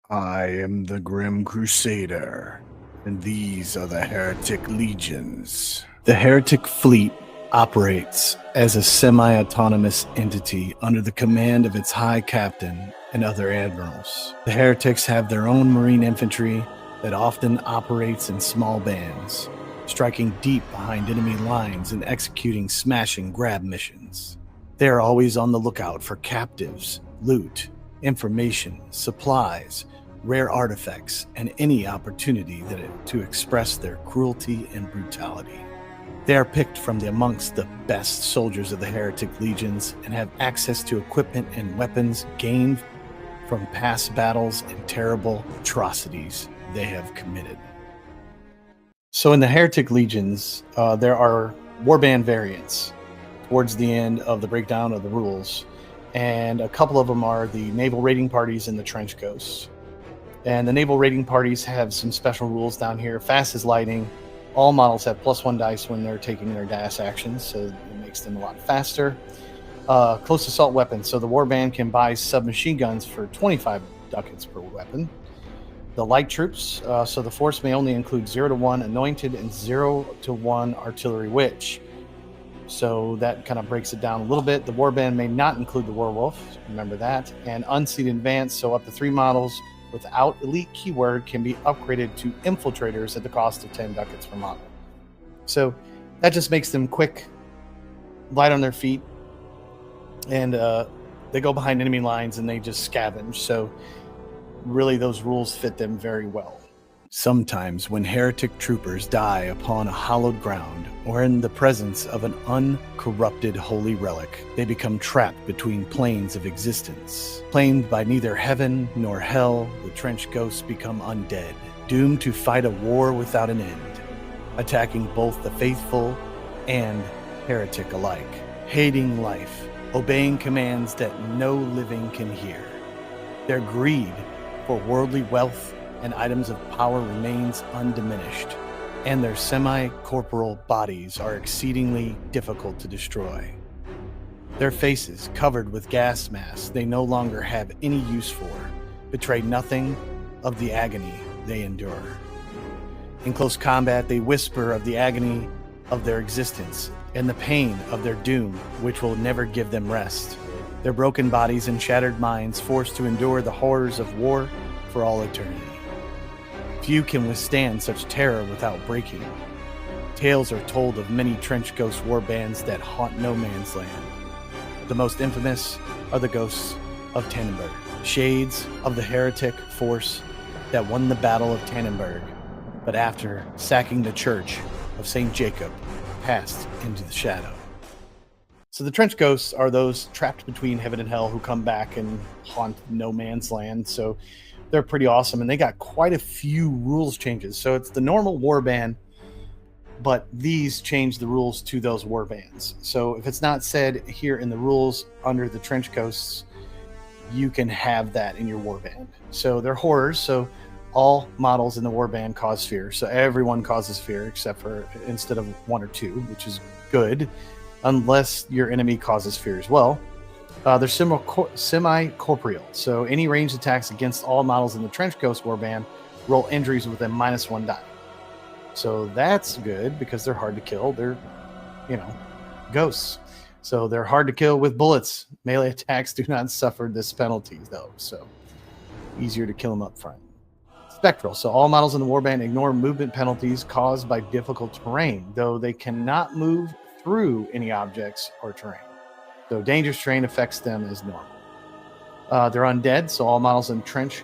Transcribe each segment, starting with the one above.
I am the Grim Crusader, and these are the Heretic Legions. The Heretic Fleet operates as a semi-autonomous entity under the command of its High Captain and other admirals. The Heretics have their own marine infantry that often operates in small bands, striking deep behind enemy lines and executing smashing grab missions. They are always on the lookout for captives, loot, information, supplies, rare artifacts, and any opportunity to express their cruelty and brutality. They are picked from amongst the best soldiers of the Heretic Legions and have access to equipment and weapons gained from past battles and terrible atrocities they have committed. So in the Heretic Legions, there are Warband variants towards the end of the breakdown of the rules, and a couple of them are the naval raiding parties and the trench ghosts. And the naval raiding parties have some special rules down here. Fast as lightning. All models have +1 dice when they're taking their dash actions, so it makes them a lot faster. Close assault weapons. So the Warband can buy submachine guns for 25 ducats per weapon. The light troops. So the force may only include 0 to 1 anointed and 0 to 1 artillery witch. So that kind of breaks it down a little bit. The Warband may not include the werewolf. Remember that. And unseated advance. So up to 3 models without elite keyword can be upgraded to infiltrators at the cost of 10 ducats per model. So that just makes them quick, light on their feet, and they go behind enemy lines and they just scavenge. So really those rules fit them very well. Sometimes when heretic troopers die upon a hallowed ground or in the presence of an uncorrupted holy relic, they become trapped between planes of existence. Claimed by neither heaven nor hell, the trench ghosts become undead, doomed to fight a war without an end, attacking both the faithful and heretic alike, hating life, obeying commands that no living can hear. Their greed for worldly wealth and items of power remains undiminished, and their semi-corporal bodies are exceedingly difficult to destroy. Their faces, covered with gas masks they no longer have any use for, betray nothing of the agony they endure. In close combat, they whisper of the agony of their existence and the pain of their doom, which will never give them rest. Their broken bodies and shattered minds forced to endure the horrors of war for all eternity. Few can withstand such terror without breaking. Tales are told of many trench ghost warbands that haunt no man's land. The most infamous are the ghosts of Tannenberg, shades of the heretic force that won the Battle of Tannenberg, but after sacking the Church of St. Jacob, passed into the shadow. So the trench ghosts are those trapped between heaven and hell who come back and haunt no man's land. So they're pretty awesome, and they got quite a few rules changes. So it's the normal warband, but these change the rules to those warbands. So if it's not said here in the rules under the trench ghosts, you can have that in your warband. So they're horrors. So all models in the warband cause fear. So everyone causes fear except for instead of 1 or 2, which is good, unless your enemy causes fear as well. They're semi-corporeal, so any ranged attacks against all models in the Trench Ghost Warband roll injuries with a -1 die. So that's good because they're hard to kill. They're, ghosts. So they're hard to kill with bullets. Melee attacks do not suffer this penalty, though, so easier to kill them up front. Spectral, so all models in the Warband ignore movement penalties caused by difficult terrain, though they cannot move through any objects or terrain. So dangerous terrain affects them as normal. They're undead, so all models in the Trench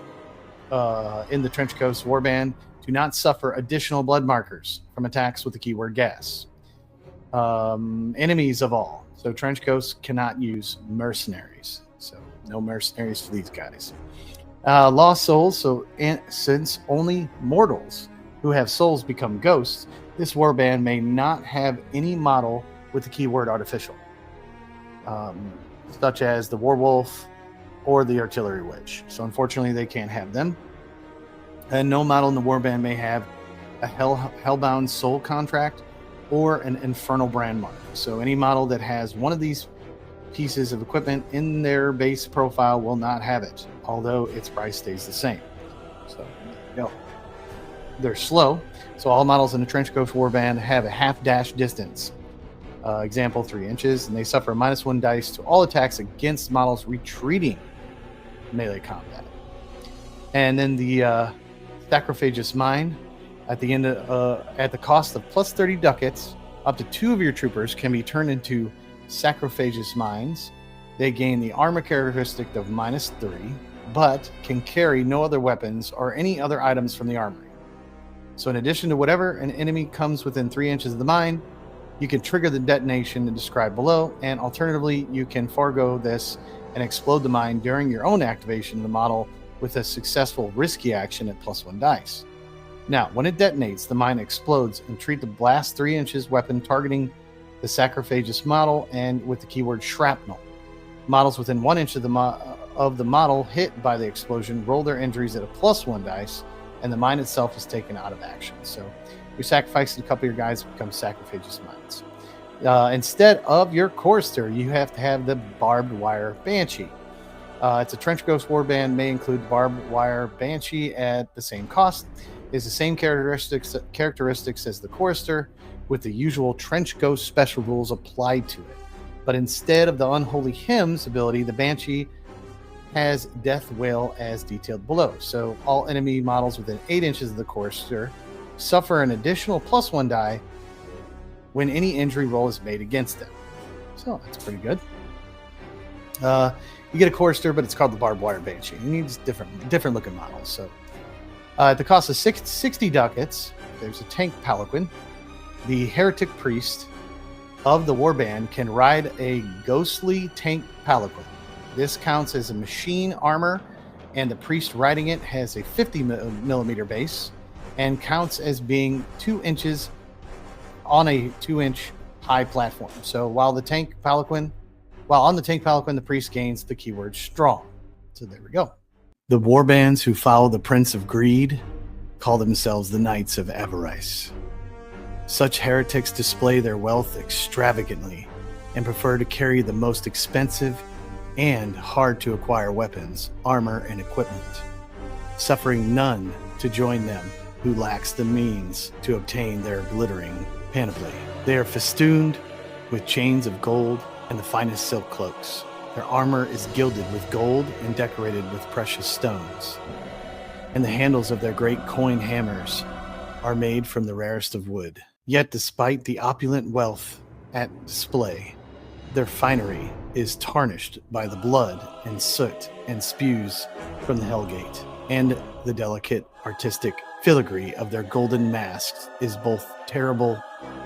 Ghost Warband do not suffer additional blood markers from attacks with the keyword gas. Enemies of all. So Trench Ghosts cannot use mercenaries. So no mercenaries for these guys. Lost souls, so since only mortals who have souls become ghosts, this warband may not have any model with the keyword artificial. Such as the werewolf or the artillery witch. So unfortunately, they can't have them. And no model in the warband may have a hellbound soul contract or an infernal brand mark. So any model that has one of these pieces of equipment in their base profile will not have it, although its price stays the same. So, you know, they're slow. So all models in the Trench Ghost Warband have a half dash distance. Example, 3 inches, and they suffer -1 dice to all attacks against models retreating melee combat. And then the Sacrilegious Mine, at the end at the cost of plus 30 ducats, up to 2 of your troopers can be turned into Sacrilegious Mines. They gain the armor characteristic of -3, but can carry no other weapons or any other items from the armory. So in addition to whatever an enemy comes within 3 inches of the mine, you can trigger the detonation described below, and alternatively, you can forego this and explode the mine during your own activation of the model with a successful risky action at +1 dice. Now, when it detonates, the mine explodes, and treat the blast 3 inches weapon targeting the Sacrilegious model and with the keyword shrapnel. Models within 1 inch of the model hit by the explosion roll their injuries at a +1 dice, and the mine itself is taken out of action. So you sacrifice a couple of your guys to become Sacrilegious Mines. Instead of your Chorister, you have to have the Barbed Wire Banshee. It's a Trench Ghost Warband, may include Barbed Wire Banshee at the same cost. Is the same characteristics as the Chorister, with the usual Trench Ghost special rules applied to it. But instead of the Unholy Hymns ability, the Banshee has Death Wail as detailed below. So all enemy models within 8 inches of the Chorister suffer an additional +1 die when any injury roll is made against them. So that's pretty good. You get a Chorister, but it's called the Barbed Wire Banshee. It needs different looking models. So at the cost of 60 ducats, there's a tank palanquin. The Heretic Priest of the Warband can ride a ghostly tank palanquin. This counts as a machine armor, and the priest riding it has a 50 millimeter base and counts as being 2 inches on a 2-inch high platform. So while on the tank palanquin, the priest gains the keyword strong. So there we go. The warbands who follow the Prince of Greed call themselves the Knights of Avarice. Such heretics display their wealth extravagantly and prefer to carry the most expensive and hard-to-acquire weapons, armor, and equipment, suffering none to join them who lacks the means to obtain their glittering panoply. They are festooned with chains of gold and the finest silk cloaks. Their armor is gilded with gold and decorated with precious stones. And the handles of their great coin hammers are made from the rarest of wood. Yet despite the opulent wealth at display, their finery is tarnished by the blood and soot and spews from the Hellgate, and the delicate artistic filigree of their golden masks is both terrible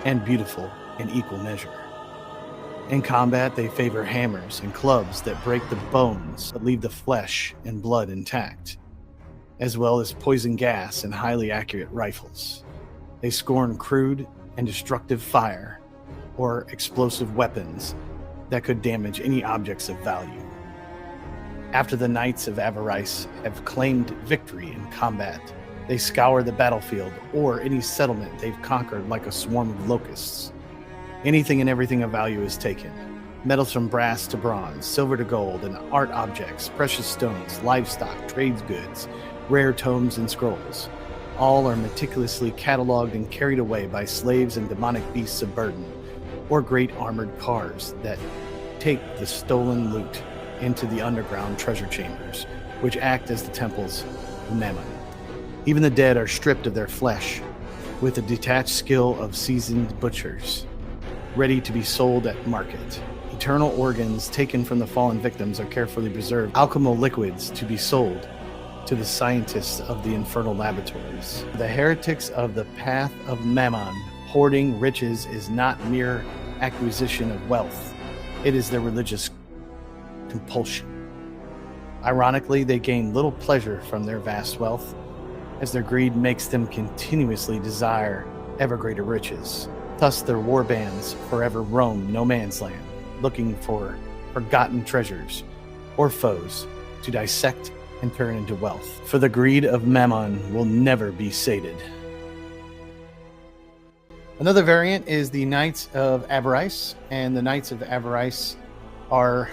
and beautiful in equal measure. In combat, they favor hammers and clubs that break the bones but leave the flesh and blood intact, as well as poison gas and highly accurate rifles. They scorn crude and destructive fire or explosive weapons that could damage any objects of value. After the Knights of Avarice have claimed victory in combat, they scour the battlefield or any settlement they've conquered like a swarm of locusts. Anything and everything of value is taken. Metals from brass to bronze, silver to gold, and art objects, precious stones, livestock, trades goods, rare tomes and scrolls. All are meticulously cataloged and carried away by slaves and demonic beasts of burden, or great armored cars that take the stolen loot into the underground treasure chambers, which act as the temples of Mammon. Even the dead are stripped of their flesh, with the detached skill of seasoned butchers, ready to be sold at market. Eternal organs taken from the fallen victims are carefully preserved, alchemical liquids to be sold to the scientists of the infernal laboratories. The heretics of the path of Mammon, hoarding riches is not mere acquisition of wealth. It is their religious compulsion. Ironically, they gain little pleasure from their vast wealth, as their greed makes them continuously desire ever greater riches. Thus their warbands forever roam no man's land, looking for forgotten treasures or foes to dissect and turn into wealth. For the greed of Mammon will never be sated. Another variant is the Knights of Avarice, and the Knights of Avarice are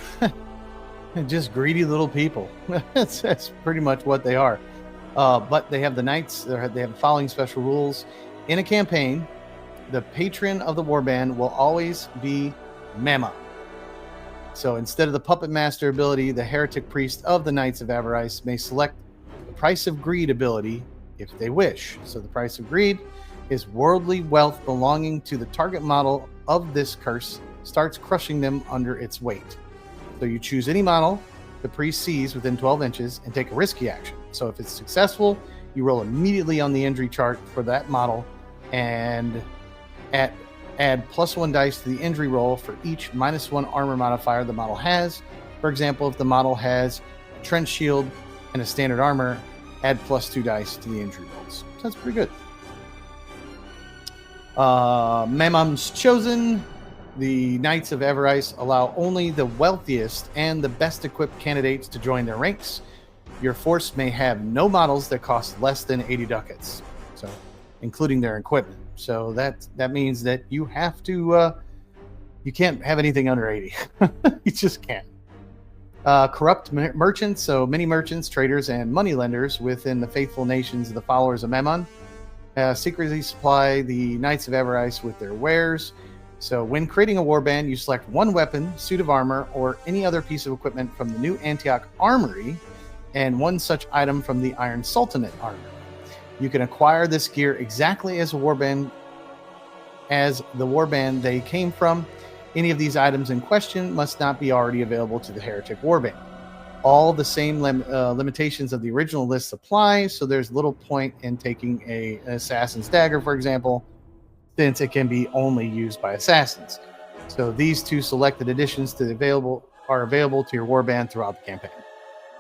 just greedy little people. That's pretty much what they are. But they have the knights. They have the following special rules. In a campaign, the patron of the warband will always be Mama. So instead of the puppet master ability, the heretic priest of the Knights of Avarice may select the price of greed ability if they wish. So the price of greed is worldly wealth belonging to the target model of this curse starts crushing them under its weight. So you choose any model the priest sees within 12 inches and take a risky action. So if it's successful, you roll immediately on the injury chart for that model and add +1 dice to the injury roll for each -1 armor modifier the model has. For example, if the model has a trench shield and a standard armor, add +2 dice to the injury rolls. So that's pretty good. Mamam's Chosen. The Knights of Avarice allow only the wealthiest and the best equipped candidates to join their ranks. Your force may have no models that cost less than 80 ducats, so including their equipment. So that means that you have to you can't have anything under 80. You just can't. Corrupt merchants, so many merchants, traders, and moneylenders within the faithful nations of the followers of Mammon secretly supply the Knights of Avarice with their wares. So when creating a warband, you select one weapon, suit of armor, or any other piece of equipment from the New Antioch Armory, and one such item from the Iron Sultanate Armory. You can acquire this gear exactly as the warband they came from. Any of these items in question must not be already available to the Heretic Warband. All the same limitations of the original list apply, so there's little point in taking an Assassin's Dagger, for example, since it can be only used by assassins. So these two selected additions are available to your warband throughout the campaign.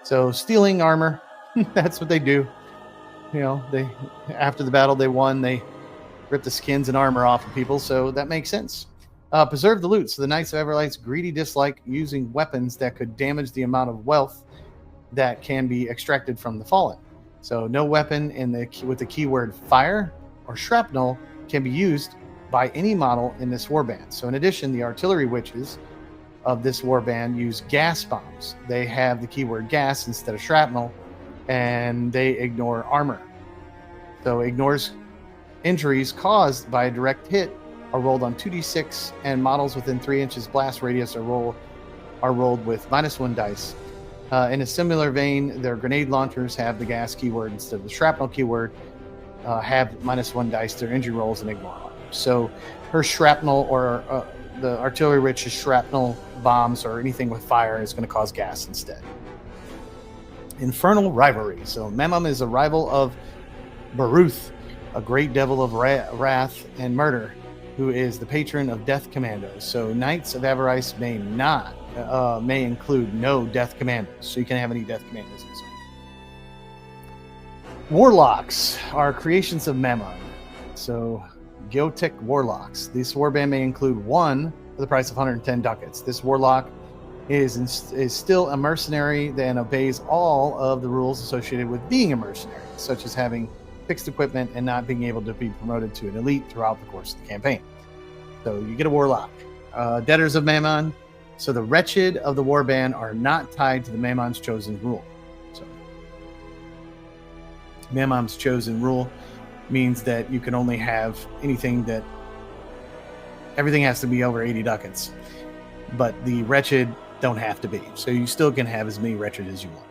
So stealing armor, that's what they do. You know, after the battle they won, they rip the skins and armor off of people, so that makes sense. Preserve the loot. So the Knights of Avarice's greedy dislike using weapons that could damage the amount of wealth that can be extracted from the fallen. So no weapon with the keyword fire or shrapnel can be used by any model in this warband. So in addition, the artillery witches of this warband use gas bombs. They have the keyword gas instead of shrapnel, and they ignore armor. So ignores injuries caused by a direct hit are rolled on 2d6, and models within 3 inches blast radius are rolled with -1 dice. In a similar vein, their grenade launchers have the gas keyword instead of the shrapnel keyword, have -1 dice to their injury rolls and ignore armor. So her shrapnel or the artillery witch's shrapnel bombs or anything with fire is going to cause gas instead. Infernal Rivalry. So Memam is a rival of Baruth, a great devil of wrath and murder, who is the patron of death commandos. So Knights of Avarice may include no death commandos. So you can have any death commandos. Warlocks are creations of Mammon. So Goetic Warlocks. This warband may include one for the price of 110 ducats. This warlock is still a mercenary and obeys all of the rules associated with being a mercenary, such as having fixed equipment and not being able to be promoted to an elite throughout the course of the campaign. So you get a warlock. Debtors of Mammon. So the wretched of the warband are not tied to the Mammon's Chosen rule. So Mammon's Chosen rule means that you can only have everything has to be over 80 ducats, but the wretched don't have to be. So you still can have as many wretched as you want.